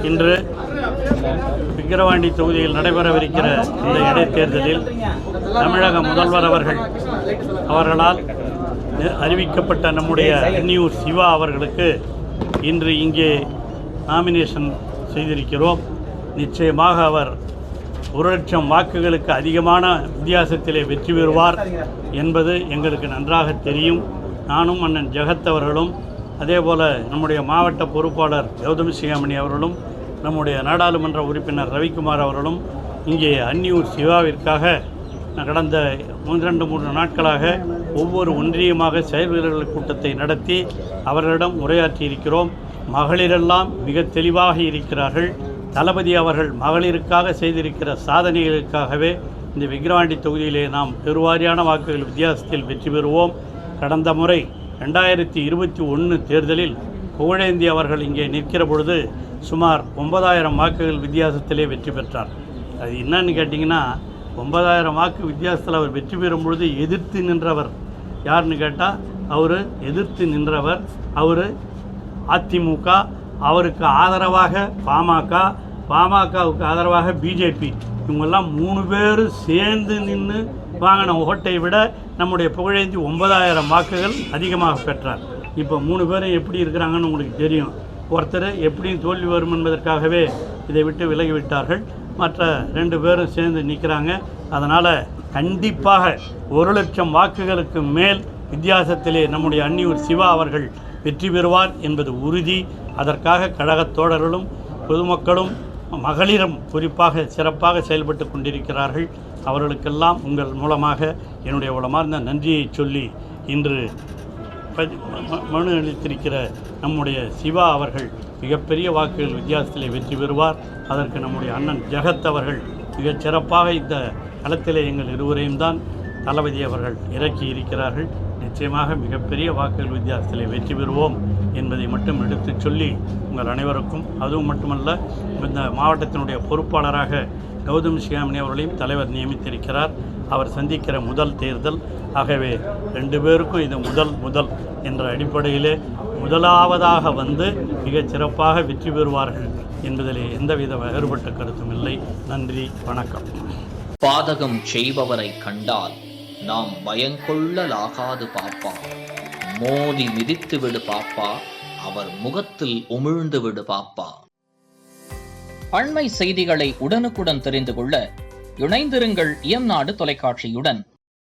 இன்று விக்கிரவாண்டி தொகுதியில் நடைபெறவிருக்கிற இந்த இடைத்தேர்தலில் தமிழக முதல்வர் அவர்களால் அறிவிக்கப்பட்ட நம்முடைய அன்னியூர் சிவா அவர்களுக்கு இன்று இங்கே நாமினேஷன் செய்திருக்கிறோம். நிச்சயமாக அவர் 1,00,000 வாக்குகளுக்கு அதிகமான வித்தியாசத்திலே வெற்றி பெறுவார் என்பது எங்களுக்கு நன்றாக தெரியும். நானும் அண்ணன் ஜெகத் அவர்களும் அதேபோல் நம்முடைய மாவட்ட பொறுப்பாளர் கௌதமி சிகாமணி அவர்களும் நம்முடைய நாடாளுமன்ற உறுப்பினர் ரவிக்குமார் அவர்களும் இங்கே அன்னியூர் சிவாவிற்காக கடந்த 2-3 நாட்களாக ஒவ்வொரு ஒன்றியமாக செயல் வீரர்கள் கூட்டத்தை நடத்தி அவர்களிடம் உரையாற்றியிருக்கிறோம். மகளிரெல்லாம் மிக தெளிவாக இருக்கிறார்கள். தளபதி அவர்கள் மகளிருக்காக செய்திருக்கிற சாதனைகளுக்காகவே இந்த விக்கிரவாண்டி தொகுதியிலே நாம் பெருவாரியான வாக்குகள் வித்தியாசத்தில் வெற்றி பெறுவோம். கடந்த முறை 2021 தேர்தலில் புகழேந்தி அவர்கள் இங்கே நிற்கிற பொழுது சுமார் 9,000 வாக்குகள் வித்தியாசத்திலே வெற்றி பெற்றார். அது என்னன்னு கேட்டிங்கன்னா 9,000 வாக்கு வித்தியாசத்தில் அவர் வெற்றி பெறும் பொழுது எதிர்த்து நின்றவர் யாருன்னு கேட்டால் எதிர்த்து நின்றவர் அதிமுக, அவருக்கு ஆதரவாக பாமகவுக்கு ஆதரவாக பிஜேபி, இவங்கெல்லாம் 3 பேர் சேர்ந்து நின்று வாங்கின ஓட்டை விட நம்முடைய புகழேந்தி 9,000 வாக்குகள் அதிகமாக பெற்றார். இப்போ 3 பேரும் எப்படி இருக்கிறாங்கன்னு உங்களுக்கு தெரியும். ஒருத்தர் எப்படியும் தோல்வி வரும் என்பதற்காகவே இதை விட்டு விலகிவிட்டார்கள். மற்ற 2 பேரும் சேர்ந்து நிற்கிறாங்க. அதனால் கண்டிப்பாக 1,00,000 வாக்குகளுக்கு மேல் வித்தியாசத்திலே நம்முடைய அன்னியூர் சிவா அவர்கள் வெற்றி பெறுவார் என்பது உறுதி. அதற்காக கழகத் தோழர்களும் பொதுமக்களும் மகளிரும் குறிப்பாக சிறப்பாக செயல்பட்டு கொண்டிருக்கிறார்கள். அவர்களுக்கெல்லாம் உங்கள் மூலமாக என்னுடைய உளமார்ந்த நன்றியை சொல்லி இன்று மனு அளித்திருக்கிற நம்முடைய சிவா அவர்கள் மிகப்பெரிய வாக்குகள் வித்தியாசத்திலே வெற்றி பெறுவார். அதற்கு நம்முடைய அண்ணன் ஜெகத் அவர்கள் மிகச் சிறப்பாக இந்த களத்திலே எங்கள் இருவரையும் தான் தளபதி அவர்கள் இறக்கி இருக்கிறார்கள். நிச்சயமாக மிகப்பெரிய வாக்குகள் வித்தியாசத்திலே வெற்றி பெறுவோம் என்பதை மட்டும் எடுத்து சொல்லி உங்கள் அனைவருக்கும், அதுவும் மட்டுமல்ல, இந்த மாவட்டத்தினுடைய பொறுப்பாளராக கௌதமி சிகாமணி அவர்களையும் தலைவர் நியமித்திருக்கிறார். அவர் சந்திக்கிற முதல் தேர்தல். ஆகவே 2 பேருக்கும் இது முதல் என்ற அடிப்படையிலே முதலாவதாக வந்து மிகச் சிறப்பாக வெற்றி பெறுவார்கள் என்பதிலே எந்தவித வேறுபட்ட கருத்தும் இல்லை. நன்றி, வணக்கம். பாதகம் செய்பவரை கண்டால் நாம் பயங்கொள்ளலாகாது பாப்பா, மோதி மிதித்து விடு பாப்பா, அவர் முகத்தில் உமிழ்ந்து விடு பாப்பா. அண்மை செய்திகளை உடனுக்குடன் தெரிந்து கொள்ள இணைந்திருங்கள் இயம்நாடு தொலைக்காட்சியுடன்.